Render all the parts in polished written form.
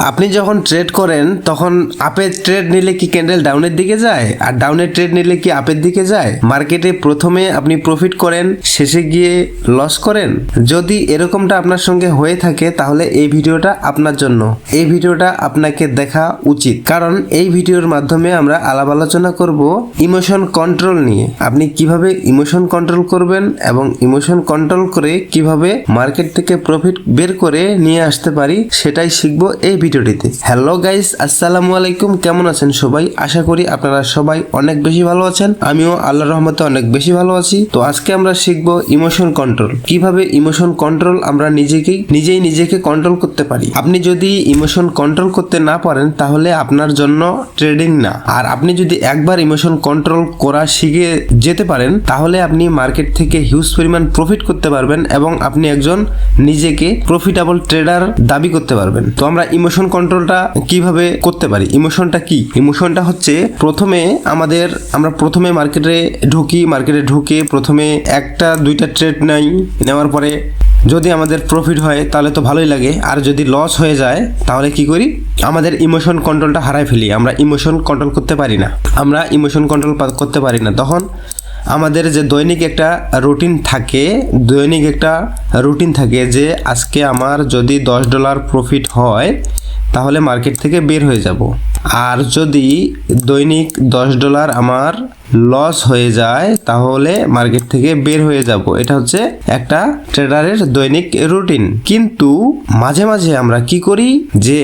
আপনি যখন ট্রেড করেন তখন আপের ট্রেড নিলে কি ক্যান্ডেল ডাউনের দিকে যায়, আর ডাউনের ট্রেড নিলে কি আপের দিকে যায়? মার্কেটে প্রথমে আপনি প্রফিট করেন, শেষে গিয়ে লস করেন। যদি এরকমটা আপনার সঙ্গে হয়ে থাকে তাহলে এই ভিডিওটা আপনার জন্য। এই ভিডিওটা আপনাকে দেখা উচিত, কারণ এই ভিডিওর মাধ্যমে আমরা আলাপ আলোচনা করব ইমোশন কন্ট্রোল নিয়ে। আপনি কিভাবে ইমোশন কন্ট্রোল করবেন এবং ইমোশন কন্ট্রোল করে কিভাবে মার্কেট থেকে প্রফিট বের করে নিয়ে আসতে পারি সেটাই শিখবো এই ভিডিওটিতে। হ্যালো গাইস, আসসালামু আলাইকুম। কেমন আছেন সবাই? আশা করি আপনারা সবাই অনেক বেশি ভালো আছেন। আমিও আল্লাহর রহমতে অনেক বেশি ভালো আছি। তো আজকে আমরা শিখবো ইমোশন কন্ট্রোল, কিভাবে ইমোশন কন্ট্রোল আমরা নিজেই নিজেকে কন্ট্রোল করতে পারি। আপনি যদি ইমোশন কন্ট্রোল করতে না পারেন তাহলে আপনার জন্য ট্রেডিং না। আর আপনি যদি একবার ইমোশন কন্ট্রোল করা শিখে যেতে পারেন তাহলে আপনি মার্কেট থেকে হিউজ পরিমাণ প্রফিট করতে পারবেন এবং আপনি একজন নিজেকে প্রফিটেবল ট্রেডার দাবি করতে পারবেন। তো আমরা ইমোশন কন্ট্রোলটা কিভাবে করতে পারি? ইমোশনটা কি? ইমোশনটা হচ্ছে আমরা প্রথমে মার্কেটে ঢুকে প্রথমে একটা দুইটা ট্রেড নেওয়ার পরে যদি আমাদের প্রফিট হয় তাহলে তো ভালোই লাগে, আর যদি লস হয়ে যায় তাহলে কি করি? আমাদের ইমোশন কন্ট্রোলটা হারায় ফেলি। আমরা ইমোশন কন্ট্রোল করতে পারি না। তখন আমাদের যে দৈনিক একটা রুটিন থাকে যে আজকে আমার যদি $10 প্রফিট হয় তাহলে মার্কেট থেকে বের হয়ে যাব, আর যদি দৈনিক $10 আমার লস হয়ে যায় তাহলে মার্কেট থেকে বের হয়ে যাব। এটা হচ্ছে একটা ট্রেডারের দৈনিক রুটিন। কিন্তু মাঝে মাঝে আমরা কি করি যে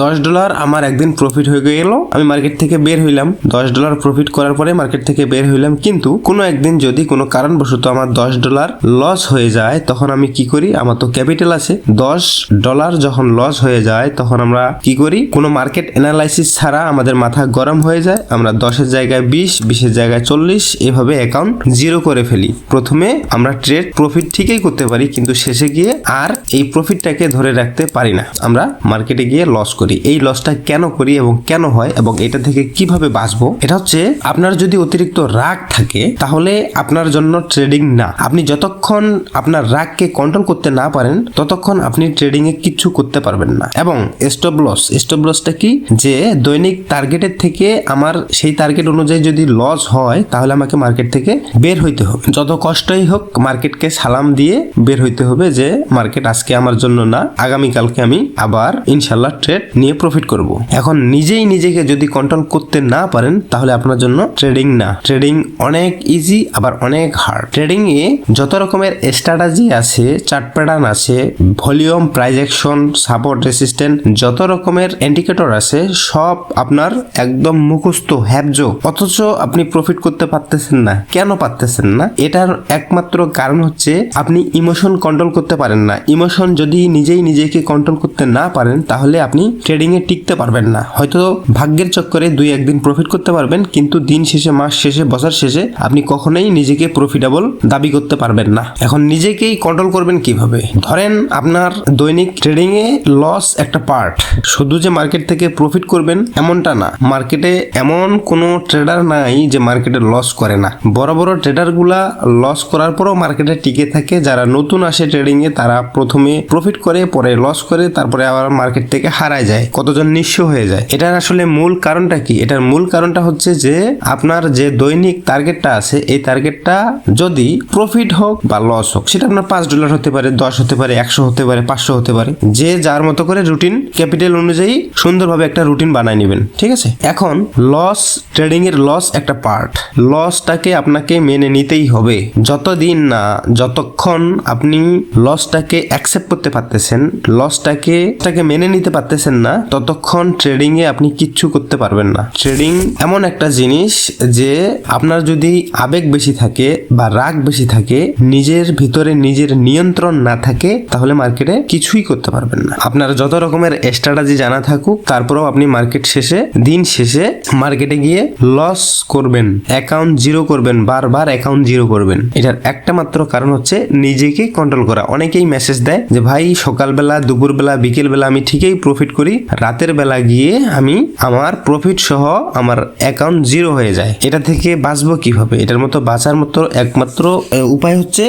$10 আমার একদিন প্রফিট হয়ে গেল, আমি মার্কেট থেকে বের হইলাম, $10 প্রফিট করার পরে মার্কেট থেকে বের হইলাম, কিন্তু কোনো একদিন যদি কোনো কারণবশত আমার $10 লস হয়ে যায় তখন আমি কি করি? আমার তো ক্যাপিটাল আছে, $10 যখন লস হয়ে যায় তখন আমরা কি করি? কোনো মার্কেট অ্যানালাইসিস ছাড়া আমাদের মাথা গরম হয়ে যায়। আমরা 10-এর জায়গায় 20, 20-এর জায়গায় 40 এভাবে অ্যাকাউন্ট জিরো করে ফেলি। প্রথমে আমরা ট্রেড প্রফিট ঠিকই করতে পারি, কিন্তু শেষে গিয়ে আর এই প্রফিটটাকে ধরে রাখতে পারি না, আমরা মার্কেটে গিয়ে লস করি। এই লসটা কেন করি এবং কেন হয় এবং এটা থেকে কিভাবে বাঁচবো? এটা হচ্ছে আপনার যদি অতিরিক্ত রাগ থাকে তাহলে আপনার জন্য ট্রেডিং না। আপনি যতক্ষণ আপনার রাগকে কন্ট্রোল করতে না পারেন ততক্ষণ আপনি ট্রেডিং এ কিচ্ছু করতে পারবেন না। এবং স্টপ লসটা কি? যে দৈনিক টার্গেটের থেকে আমার সেই টার্গেট অনুযায়ী যদি লস হয় তাহলে আমাকে মার্কেট থেকে বের হইতে হবে। যত কষ্টই হোক মার্কেটকে সালাম দিয়ে বের হইতে হবে যে মার্কেট আজকে আমার জন্য না, আগামীকালকে আমি আবার ইনশাল্লাহ ট্রেড নিয়ে প্রফিট করব। এখন নিজেই নিজেকে যদি কন্ট্রোল করতে না পারেন তাহলে আপনার জন্য ট্রেডিং না। ট্রেডিং অনেক ইজি আবার অনেক হার্ড। ট্রেডিং এ যত রকমের স্ট্র্যাটেজি আছে, চার্ট প্যাটার্ন আছে, volume, price action, support, resistant, যত রকমের ইন্ডিকেটর আছে সব আপনার একদম মুখস্থ হ্যাবজো, অথচ আপনি প্রফিট করতে পারতেছেন না। কেন পারতেছেন না? এটার একমাত্র কারণ হচ্ছে আপনি ইমোশন কন্ট্রোল করতে পারেন না। ইমোশন যদি নিজেই নিজেকে কন্ট্রোল করতে না পারেন তাহলে আপনি ট্রেডিং এ টিকতে পারবেন না। হয়তো ভাগ্যের চক্করে 2-1 দিন প্রফিট করতে পারবেন, কিন্তু দিন শেষে, মাস শেষে, বছর শেষে আপনি কখনোই নিজেকে প্রফিটেবল দাবি করতে পারবেন না। এখন নিজেকেই কন্ট্রোল করবেন কিভাবে? ধরেন আপনার দৈনিক ট্রেডিং এ লস একটা পার্ট, শুধু যে মার্কেট থেকে প্রফিট করবেন এমনটা না। মার্কেটে এমন কোনো ট্রেডার নাই যে মার্কেটে লস করে না। বড় বড় ট্রেডার গুলা লস করার পরও মার্কেটে টিকে থাকে। যারা নতুন আসে ট্রেডিং এ তারা প্রথমে প্রফিট করে, পরে লস করে, তারপরে আবার মার্কেট থেকে হারায় যায়, কতজন নিঃস্ব হয়ে যায়। এটার আসলে মূল কারণটা কি? এটার মূল কারণটা হচ্ছে যে আপনার যে দৈনিক টার্গেটটা আছে এই টার্গেটটা যদি প্রফিট হোক বা লস হোক, সেটা আপনার $5 হতে পারে, 10 হতে পারে, 100 হতে পারে, 500 হতে পারে, যে যার মতো করে রুটিন ক্যাপিটাল অনুযায়ী সুন্দরভাবে একটা রুটিন বানায় নেবেন। ঠিক আছে? এখন লস, ট্রেডিং এর লস একটা পার্ট। লসটাকে আপনাকে মেনে নিতেই হবে। যতক্ষণ আপনি লসটাকে অ্যাকসেপ্ট করতে পারতেছেন, লসটাকে মেনে নিতে পারতেছেন না, ততক্ষণ ট্রেডিং এ আপনি কিচ্ছু করতে পারবেন না। ট্রেডিং এমন একটা জিনিস যে আপনার যদি আবেগ বেশি থাকে বা রাগ বেশি থাকে, নিজের ভিতরে নিজের নিয়ন্ত্রণ না থাকে, তাহলে মার্কেটে কিছুই করতে পারবেন না। আপনার যত রকমের স্ট্র্যাটেজি জানা থাকুক তারপরেও আপনি দিন শেষে মার্কেটে গিয়ে লস করবেন, অ্যাকাউন্ট জিরো করবেন, বারবার অ্যাকাউন্ট জিরো করবেন। এটার একটা মাত্র কারণ হচ্ছে নিজেকে কন্ট্রোল করা। অনেকেই মেসেজ দেয় যে ভাই সকালবেলা, দুপুরবেলা, বিকেলবেলা আমি ঠিকই প্রফিট করি, রাতের বেলা গিয়ে আমি আমার প্রফিট সহ আমার অ্যাকাউন্ট জিরো হয়ে যায়। এটা থেকে বাঁচবো কিভাবে? এটার মতো বাঁচার মতো একমাত্র উপায় হচ্ছে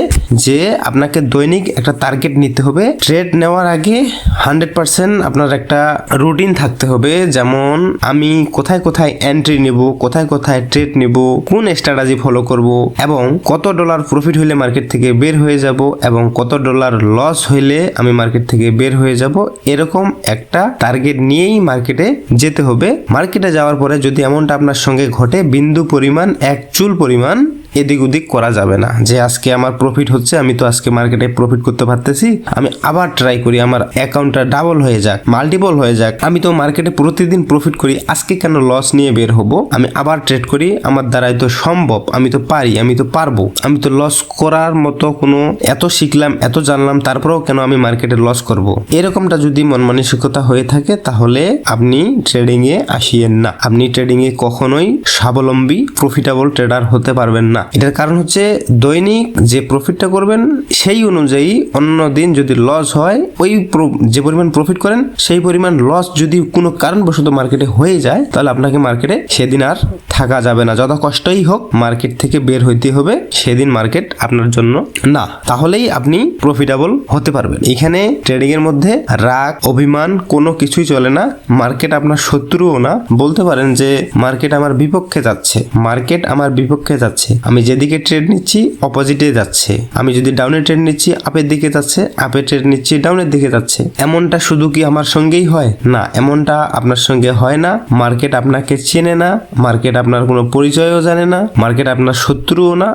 যে আপনাকে দৈনিক একটা টার্গেট নিতে হবে। ট্রেড নেওয়ার আগে 100% আপনার একটা রুটিন থাকতে হবে, যেমন আমি কোথায় কোথায় এন্ট্রি নিব, কোথায় কোথায় ট্রেড নিব, কোন স্ট্র্যাটেজি ফলো করব, এবং কত ডলার প্রফিট হইলে মার্কেট থেকে বের হয়ে যাব, এবং কত ডলার লস হইলে আমি মার্কেট থেকে বের হয়ে যাব। এরকম একটা টার্গেট নিয়েই মার্কেটে যেতে হবে। মার্কেটে যাওয়ার পরে যদি এমনটা আপনার সঙ্গে ঘটে, বিন্দু পরিমাণ, এক চুল পরিমাণ এদিক ওদিক করা যাবে না যে আজকে আমার প্রফিট হচ্ছে, আমি তো আজকে মার্কেটে প্রফিট করতে পারতেছি, আমি আবার ট্রাই করি আমার অ্যাকাউন্টটা ডাবল হয়ে যাক, মাল্টিপল হয়ে যাক, আমি তো মার্কেটে প্রতিদিন প্রফিট করি, আজকে কেন লস নিয়ে বের হব, আমি আবার ট্রেড করি, আমার দ্বারাই তো সম্ভব, আমি তো পারি, আমি তো পারবো, আমি তো লস করার মতো কোনো এত শিখলাম, এত জানলাম, তারপরেও কেন আমি মার্কেটে লস করব। এরকমটা যদি মন মানসিকতা হয়ে থাকে তাহলে আপনি ট্রেডিং এ আসিয়েন না। আপনি ট্রেডিং এ কখনোই স্বাবলম্বী প্রফিটেবল ট্রেডার হতে পারবেন না। এটার কারণ হচ্ছে দৈনিক যে প্রফিটটা করবেন সেই অনুযায়ী অন্য দিন যদি লস হয়, ওই যে পরিমাণ প্রফিট করেন সেই পরিমাণ লস যদি কোনো কারণবশত মার্কেটে হয়ে যায়, তাহলে আপনাকে মার্কেটে সেদিন আর থাকা যাবে না। যত কষ্টই হোক মার্কেট থেকে বের হইতে হবে, সেদিন মার্কেট আপনার জন্য না, তাহলেই আপনি প্রফিটেবল হতে পারবেন। এখানে ট্রেডিং এর মধ্যে রাগ, অভিমান কোনো কিছুই চলে না। মার্কেট আপনার শত্রুও না। বলতে পারেন যে মার্কেট আমার বিপক্ষে যাচ্ছে, মার্কেট আমার বিপক্ষে যাচ্ছে, আমি যেদিকে ট্রেড নিচ্ছি অপোজিটে যাচ্ছে, আমি যদি ডাউনে ট্রেড নিচ্ছি আপের দিকে যাচ্ছে, আপে ট্রেড নিচ্ছি ডাউনের দিকে যাচ্ছে। এমনটা শুধু কি আমার সঙ্গেই হয়? না, এমনটা আপনার সঙ্গে হয় না। মার্কেট আপনাকে চেনে না, মার্কেট আপনার কোনো পরিচয়ও জানে না, মার্কেট আপনার শত্রুও না।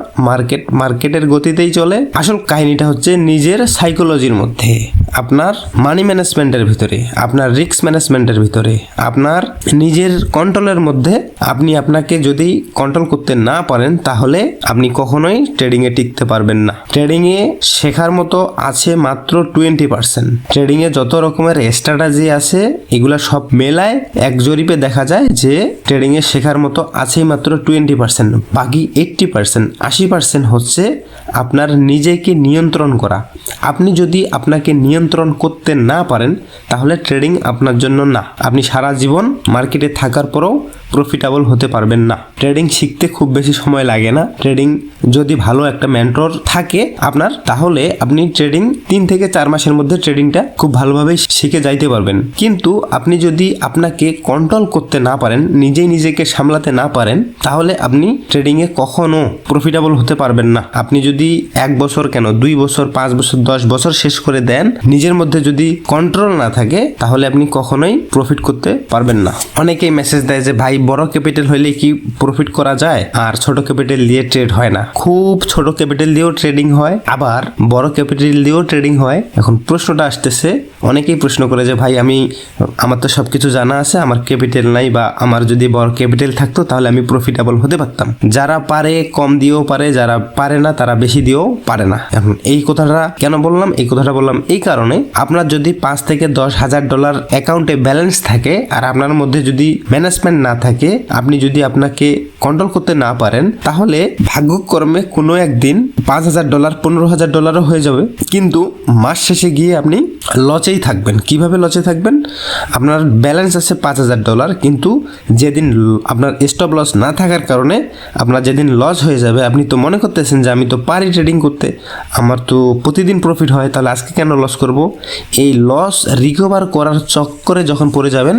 মার্কেটের গতিতেই চলে। আসল কাহিনীটা হচ্ছে নিজের সাইকোলজির মধ্যে, আপনার মানি ম্যানেজমেন্টের ভিতরে, আপনার রিস্ক ম্যানেজমেন্টের ভিতরে, আপনার নিজের কন্ট্রোলের মধ্যে। আপনি আপনাকে যদি কন্ট্রোল করতে না পারেন তাহলে আপনি কখনোই ট্রেডিং এ টিকতে পারবেন না। ট্রেডিং এ শেখার মতো আছে মাত্র 20%। ট্রেডিং এ যত রকমের স্ট্র্যাটেজি আছে এগুলা সব মেলায় এক জরিপে দেখা যায় যে ট্রেডিং এ শেখার মতো আছে মাত্র 20%। বাকি 80%, 80% হচ্ছে আপনার নিজেকে নিয়ন্ত্রণ করা। আপনি যদি আপনাকে নিয়ন্ত্রণ করতে না পারেন তাহলে ট্রেডিং আপনার জন্য না। আপনি সারা জীবন মার্কেটে থাকার পরেও প্রফিটেবল হতে পারবেন না। ট্রেডিং শিখতে খুব বেশি সময় লাগে না। ট্রেডিং যদি ভালো একটা মেন্টর থাকে আপনার, তাহলে আপনি ট্রেডিং 3 থেকে 4 মাসের মধ্যে ট্রেডিংটা খুব ভালোভাবে শিখে যাইতে পারবেন। কিন্তু আপনি যদি আপনাকে কন্ট্রোল করতে না পারেন, নিজেই নিজেকে সামলাতে না পারেন, তাহলে আপনি ট্রেডিং এ কখনো প্রফিটেবল হতে পারবেন না। আপনি যদি 1 বছর কেন 2 বছর 5 বছর 10 বছর শেষ করে দেন, নিজের মধ্যে যদি কন্ট্রোল না থাকে তাহলে আপনি কখনোই প্রফিট করতে পারবেন না। অনেকেই মেসেজ দেয় যে ভাই বড় ক্যাপিটাল হইলে কি প্রফিট করা যায়, আর ছোট ক্যাপিটাল দিয়ে ট্রেড হয় না। খুব ছোট ক্যাপিটাল দিয়েও ট্রেডিং হয়, আবার বড় ক্যাপিটাল দিয়েও ট্রেডিং হয়। এখন প্রশ্নটা আসতেছে, অনেকেই প্রশ্ন করে যে ভাই আমার তো সবকিছু জানা আছে, আমার ক্যাপিটাল নাই, বা আমার যদি বড় ক্যাপিটাল থাকতো তাহলে আমি প্রফিটেবল হতে পারতাম। যারা পারে কম দিয়েও পারে, যারা পারে না তারা বেশি দিয়েও পারে না। এখন এই কথাটা কেন বললাম? এই কথাটা বললাম এই কারণে, আপনার যদি 5 থেকে 10 হাজার ডলার অ্যাকাউন্টে ব্যালেন্স থাকে আর আপনার মধ্যে যদি ম্যানেজমেন্ট না থাকে, আপনি যদি আপনাকে কন্ট্রোল করতে না পারেন, তাহলে ভাগ্যক্রমে কোনো একদিন 5,000 ডলার 15,000 ডলারও হয়ে যাবে, কিন্তু মাস শেষে গিয়ে আপনি লচেই থাকবেন। কিভাবে লচে থাকবেন? আপনার ব্যালেন্স আছে 5,000 ডলার, কিন্তু যেদিন আপনার স্টপ লস না থাকার কারণে আপনার যেদিন লস হয়ে যাবে, আপনি তো মনে করতেছেন যে আমি তো পারি ট্রেডিং করতে, আমার তো প্রতিদিন প্রফিট হয়, তাহলে আজকে কেন লস করব? এই লস রিকভার করার চক্করে যখন পড়ে যাবেন,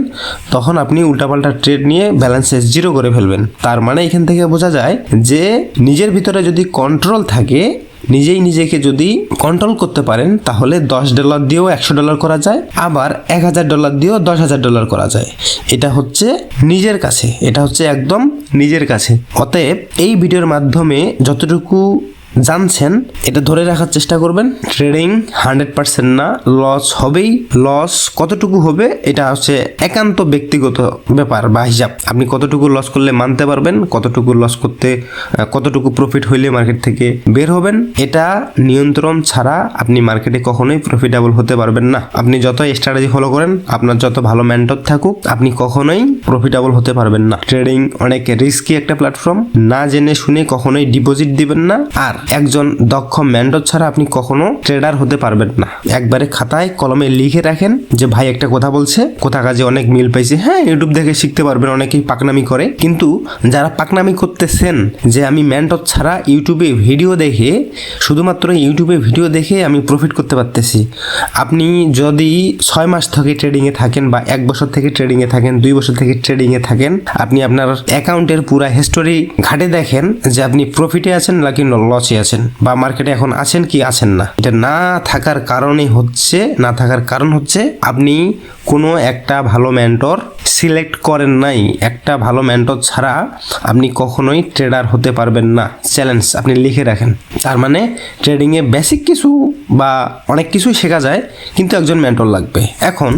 তখন আপনি উল্টাপাল্টা ট্রেড নিয়ে ব্যালেন্সে জিরো করে ফেলবেন। তার মানে এখান থেকে বোঝা যায় যে নিজের ভিতরে যদি কন্ট্রোল থাকে, নিজেই নিজেকে যদি কন্ট্রোল করতে পারেন, তাহলে $10 দিয়েও $100 করা যায়, আবার $1,000 দিয়েও $10,000 করা যায়। এটা হচ্ছে নিজের কাছে, এটা হচ্ছে একদম নিজের কাছে। অতএব এই ভিডিওর মাধ্যমে যতটুকু জানছেন এটা ধরে রাখার চেষ্টা করবেন। ট্রেডিং 100% না, লস হবেই। লস কতটুকু হবে এটা হচ্ছে একান্ত ব্যক্তিগত ব্যাপার বা হিসাব। আপনি কতটুকু লস করলে মানতে পারবেন, কতটুকু প্রফিট হইলে মার্কেট থেকে বের হবেন, এটা নিয়ন্ত্রণ ছাড়া আপনি মার্কেটে কখনোই প্রফিটেবল হতে পারবেন না। আপনি যত স্ট্র্যাটেজি ফলো করেন, আপনার যত ভালো মেন্টর থাকুক, আপনি কখনোই প্রফিটেবল হতে পারবেন না। ট্রেডিং অনেক রিস্কি একটা প্ল্যাটফর্ম। না জেনে শুনে কখনোই ডিপোজিট দিবেন না। আর একজন দক্ষ মেন্টর ছাড়া আপনি কখনো ট্রেডার হতে পারবেন না। একবারে খাতায় কলমে লিখে রাখেন যে ভাই একটা কথা বলছে, কথা কাজে অনেক মিল পাইছে। হ্যাঁ, ইউটিউব দেখে শিখতে পারবেন, অনেকেই পাকনামি করে, কিন্তু যারা পাকনামি করতেছেন যে আমি মেন্টর ছাড়া ইউটিউবে ভিডিও দেখে, শুধুমাত্র ইউটিউবে ভিডিও দেখে আমি প্রফিট করতে পারতেছি, আপনি যদি 6 মাস থেকে ট্রেডিংয়ে থাকেন বা 1 বছর থেকে ট্রেডিংয়ে থাকেন, 2 বছর থেকে ট্রেডিংয়ে থাকেন, আপনি আপনার অ্যাকাউন্টের পুরো হিস্টোরি ঘাটে দেখেন যে আপনি প্রফিটে আছেন নাকি লসে আছেন, বা মার্কেটে এখন আছেন কি আছেন না। এটা না থাকার কারণ হচ্ছে আপনি কোনো একটা ভালো মেন্টর সিলেক্ট করেন নাই। একটা ভালো মেন্টর ছাড়া আপনি কখনোই ট্রেডার হতে পারবেন না। চ্যালেঞ্জ আপনি লিখে রাখেন। তার মানে ট্রেডিংয়ে বেসিক কিছু বা অনেক কিছুই শেখা যায়, কিন্তু একজন মেন্টর লাগবে। এখন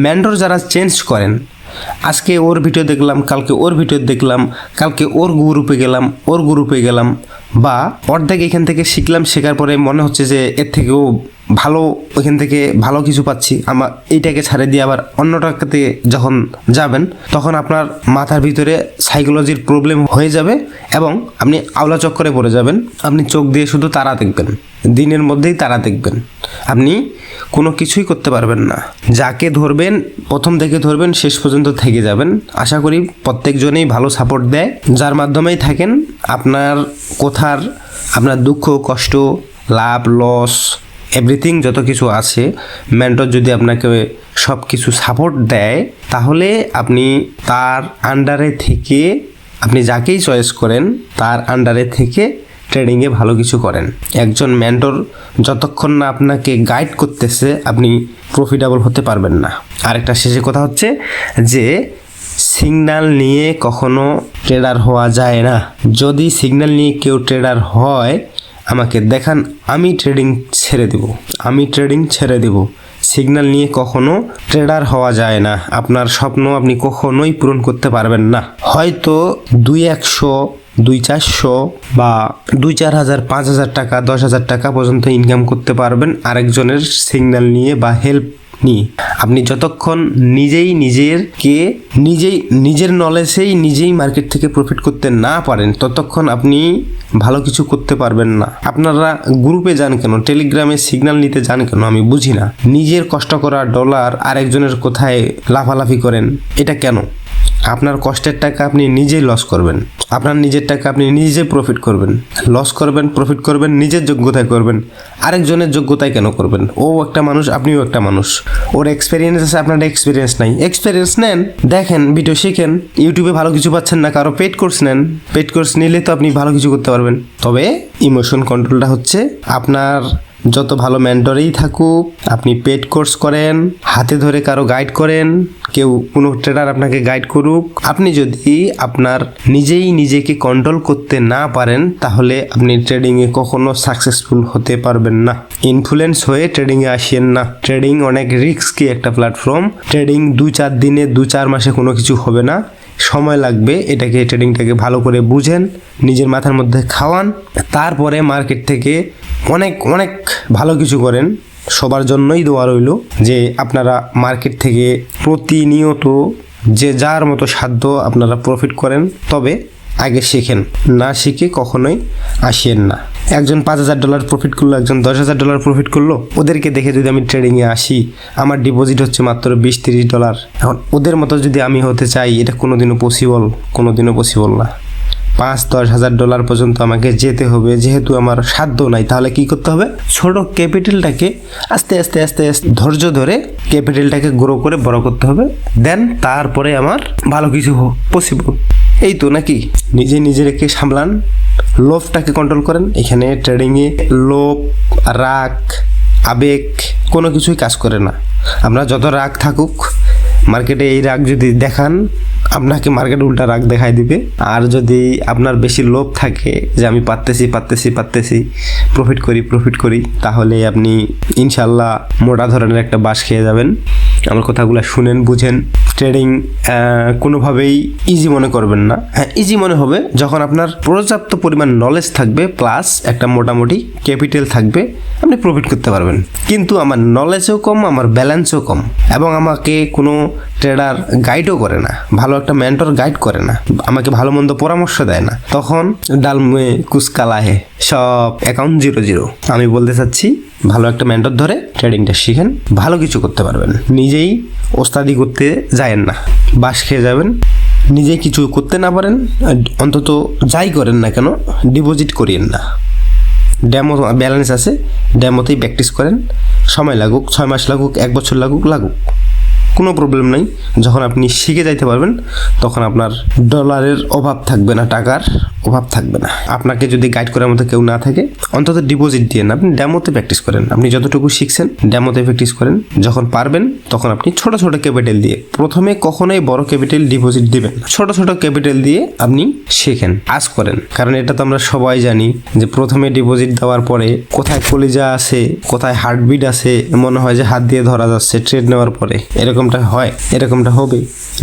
মেন্টর যারা চেঞ্জ করেন, আজকে ওর ভিডিও দেখলাম, কালকে ওর ভিডিও দেখলাম, কালকে ওর গ্রুপে গেলাম, বা অর্ধেক এখান থেকে শিখলাম, শেখার পরে মনে হচ্ছে যে এর থেকেও ভালো, ওইখান থেকে ভালো কিছু পাচ্ছি, আমার এইটাকে ছাড়ে দিয়ে আবার অন্যটাকে যখন যাবেন, তখন আপনার মাথার ভিতরে সাইকোলজির প্রবলেম হয়ে যাবে এবং আপনি আওলা চক্করে পড়ে যাবেন। আপনি চোখ দিয়ে শুধু তারা দেখবেন, দিনের মধ্যেই তারা দেখবেন, আপনি কোনো কিছুই করতে পারবেন না। যাকে ধরবেন, প্রথম থেকে ধরবেন, শেষ পর্যন্ত থেকে যাবেন। আশা করি প্রত্যেকজনেই ভালো সাপোর্ট দেয়, যার মাধ্যমেই থাকেন আপনার আপনার দুঃখ, কষ্ট, লাভ, লস, এভরিথিং যত কিছু আছে, মেন্টর যদি আপনাকে সব কিছু সাপোর্ট দেয়, তাহলে আপনি তার আন্ডারে থেকে, আপনি যাকেই চয়েস করেন তার আন্ডারে থেকে ট্রেডিংয়ে ভালো কিছু করেন। একজন মেন্টর যতক্ষণ না আপনাকে গাইড করতেছে, আপনি প্রফিটেবল হতে পারবেন না। আরেকটা শেষে কথা হচ্ছে যে সিগন্যাল নিয়ে কখনো ট্রেডার হওয়া যায় না। যদি সিগন্যাল নিয়ে কেউ ট্রেডার হয়, আমাকে দেখান, আমি ট্রেডিং ছেড়ে দেব। সিগন্যাল নিয়ে কখনো ট্রেডার হওয়া যায় না। আপনার স্বপ্ন আপনি কখনোই পূরণ করতে পারবেন না। হয়তো 200, 200-400 বা 2-4 হাজার, 5,000 টাকা, 10,000 টাকা পর্যন্ত ইনকাম করতে পারবেন আরেকজনের সিগন্যাল নিয়ে বা হেল্প নিয়ে। আপনি যতক্ষণ নিজের নলেজেই নিজেই মার্কেট থেকে প্রফিট করতে না পারেন, ততক্ষণ আপনি ভালো কিছু করতে পারবেন না। আপনারা গ্রুপে যান কেন, টেলিগ্রামে সিগন্যাল নিতে যান কেন, আমি বুঝি না। নিজের কষ্ট করা ডলার আরেকজনের কোথায় লাফালাফি করেন, এটা কেন? আপনার কষ্টের টাকা আপনি নিজেই লস করবেন, আপনার নিজের টাকা আপনি নিজে প্রফিট করবেন। লস করবেন, প্রফিট করবেন, নিজের যোগ্যতায় করবেন, আরেকজনের যোগ্যতায় কেন করবেন? ও একটা মানুষ, আপনিও একটা মানুষ। ওর এক্সপিরিয়েন্স আছে, আপনার এক্সপিরিয়েন্স নাই। এক্সপিরিয়েন্স নেন, দেখেন, ভিডিও শিখেন। ইউটিউবে ভালো কিছু পাচ্ছেন না, কারো পেড কোর্স নেন। পেড কোর্স নিলে তো আপনি ভালো কিছু করতে পারবেন। তবে ইমোশন কন্ট্রোলটা হচ্ছে, আপনার যত ভালো মেন্টরেই থাকুক, আপনি পেড কোর্স করেন, হাতে ধরে কারো গাইড করেন, কোনো ট্রেডার আপনাকে গাইড করুক, আপনি যদি আপনার নিজেকে কন্ট্রোল করতে না পারেন, তাহলে আপনি ট্রেডিংয়ে কখনো সাকসেসফুল হতে পারবেন না। ইনফ্লুয়েন্স হয়ে ট্রেডিংয়ে আসেন না। ট্রেডিং অনেক রিস্কি একটা প্ল্যাটফর্ম। ট্রেডিং 2-4 দিনে, 2-4 মাসে কোনো কিছু হবে না, সময় লাগবে। ট্রেডিংটাকে ভালো করে বুঝেন, নিজের মাথার মধ্যে খাওয়ান, তারপরে মার্কেট থেকে অনেক ভালো কিছু করেন। সবার জন্যই দোয়া রইল যে আপনারা মার্কেট থেকে প্রতিনিয়ত যে যার মতো সাধ্য আপনারা প্রফিট করেন। তবে আগে শেখেন, না শিখে কখনোই আসেন না। একজন $5,000 প্রফিট করলো, একজন $10,000 প্রফিট করলো, ওদেরকে দেখে যদি আমি ট্রেডিংয়ে আসি, আমার ডিপোজিট হচ্ছে মাত্র $20-30। এখন ওদের মতো যদি আমি হতে চাই, এটা কোনোদিনও পসিবল না। $5-10,000 পর্যন্ত আমাকে যেতে হবে। যেহেতু আমার সাধ্য নাই, তাহলে কি করতে হবে? ছোট ক্যাপিটালটাকে আস্তে আস্তে ধৈর্য ধরে ক্যাপিটালটাকে গ্রো করে বড় করতে হবে। দেন তারপরে আমার ভালো কিছু পসিবল। এই তো নাকি? নিজেকে সামলান, লোভটাকে কন্ট্রোল করেন। এখানে ট্রেডিংয়ে লোভ, রাগ, আবেগ কোনো কিছুই কাজ করে না। আমরা যত রাগ থাকুক, মার্কেটে এই রাগ যদি দেখান, আপনাকে মার্কেট উল্টা রাগ দেখাই দিবে। আর যদি আপনার বেশি লোভ থাকে যে আমি পারতেছি, প্রফিট করি, তাহলে আপনি ইনশাল্লাহ মোটা ধরনের একটা বাস খেয়ে যাবেন। আমার কথাগুলো শুনেন, বুঝেন, ট্রেডিং কোনোভাবেই ইজি মনে করবেন না। হ্যাঁ, ইজি মনে হবে যখন আপনার পর্যাপ্ত পরিমাণ নলেজ থাকবে প্লাস একটা মোটামুটি ক্যাপিটাল থাকবে, আপনি প্রফিট করতে পারবেন। কিন্তু আমার নলেজও কম, আমার ব্যালেন্সও কম, এবং আমাকে কোনো ট্রেডার গাইডও করে না, ভালো একটা মেন্টর গাইড করে না, আমাকে ভালো মন্দ পরামর্শ দেয় না, তখন ডাল মে কুছ কালা হে, সব অ্যাকাউন্ট 0-0। আমি বলতে চাচ্ছি ভালো একটা মেন্টর ধরে ট্রেডিংটা শিখেন, ভালো কিছু করতে পারবেন। নিজেই ওস্তাদি করতে যায়েন না, বাস খেয়ে যাবেন। নিজে কিছু করতে না পারেন, অন্তত যাই করেন না কেন ডিপোজিট করিয়েন না। ড্যামো ব্যালেন্স আছে, ড্যামোতেই প্র্যাকটিস করেন। সময় লাগুক, 6 মাস লাগুক, 1 বছর লাগুক, কোনো প্রবলেম নেই। যখন আপনি শিখে যাইতে পারবেন তখন আপনার ডলারের অভাব থাকবে না, টাকার অভাব থাকবে না। আপনাকে যদি গাইড করার মতো কেউ না থাকে, অন্তত ডিপোজিট দিয়ে না, আপনি ড্যামোতে প্র্যাকটিস করেন। আপনি যতটুকু শিখছেন ড্যামোতে প্র্যাকটিস করেন। যখন পারবেন তখন আপনি ছোট ছোট ক্যাপিটাল দিয়ে, প্রথমে কখনোই বড় ক্যাপিটাল ডিপোজিট দিবেন, ছোট ছোট ক্যাপিটাল দিয়ে আপনি শেখেন, আজ করেন। কারণ এটা তো আমরা সবাই জানি যে প্রথমে ডিপোজিট দেওয়ার পরে কোথায় কলিজা আছে, কোথায় হার্টবিট আছে, মনে হয় যে হাত দিয়ে ধরা যাচ্ছে ট্রেড নেওয়ার পরে। এরকমটা হয়, এরকমটা হবে।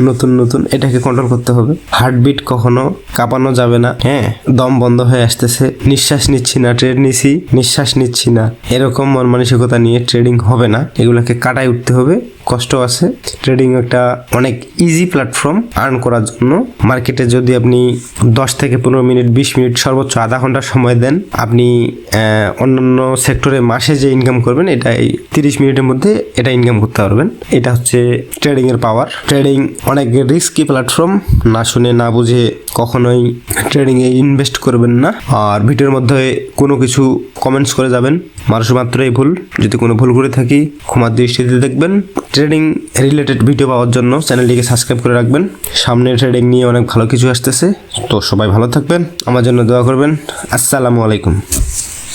নতুন এটাকে কন্ট্রোল করতে হবে। হার্টবিট কখনো কাঁপানো যাবে না। হ্যাঁ, দম বন্ধ হয়ে আসতেছে, নিঃশ্বাস নিচ্ছি না, ট্রেড নিছি, নিঃশ্বাস নিচ্ছি না, এরকম মন মানসিকতা নিয়ে ট্রেডিং হবে না। এগুলাকে কাটাই উঠতে হবে। কষ্ট আছে। ট্রেডিং একটা অনেক ইজি প্ল্যাটফর্ম আর্ন করার জন্য। মার্কেটে যদি আপনি 10 থেকে 15 মিনিট, 20 মিনিট, সর্বোচ্চ আধা ঘন্টা সময় দেন, আপনি অন্যান্য সেক্টরে মাসে যে ইনকাম করবেন এটা এই 30 মিনিটের মধ্যে এটা ইনকাম করতে পারবেন। এটা হচ্ছে ট্রেডিং এর পাওয়ার। ট্রেডিং অনেক রিস্কি প্ল্যাটফর্ম, না শুনে না বুঝে কখনোই ট্রেডিং এ ইনভেস্ট করবেন না। আর ভিডিওর মধ্যে কোনো কিছু কমেন্টস করে যাবেন, মানুষ মাত্রই ভুল। যদি কোনো ভুল করে থাকি ক্ষমার দৃষ্টিতে দেখবেন। ট্রেডিং রিলেটেড ভিডিও পাওয়ার জন্য চ্যানেলটিকে সাবস্ক্রাইব করে রাখবেন। সামনে ট্রেডিং নিয়ে অনেক ভালো কিছু আসতেছে, তো সবাই ভালো থাকবেন, আমার জন্য দোয়া করবেন। আসসালামু আলাইকুম।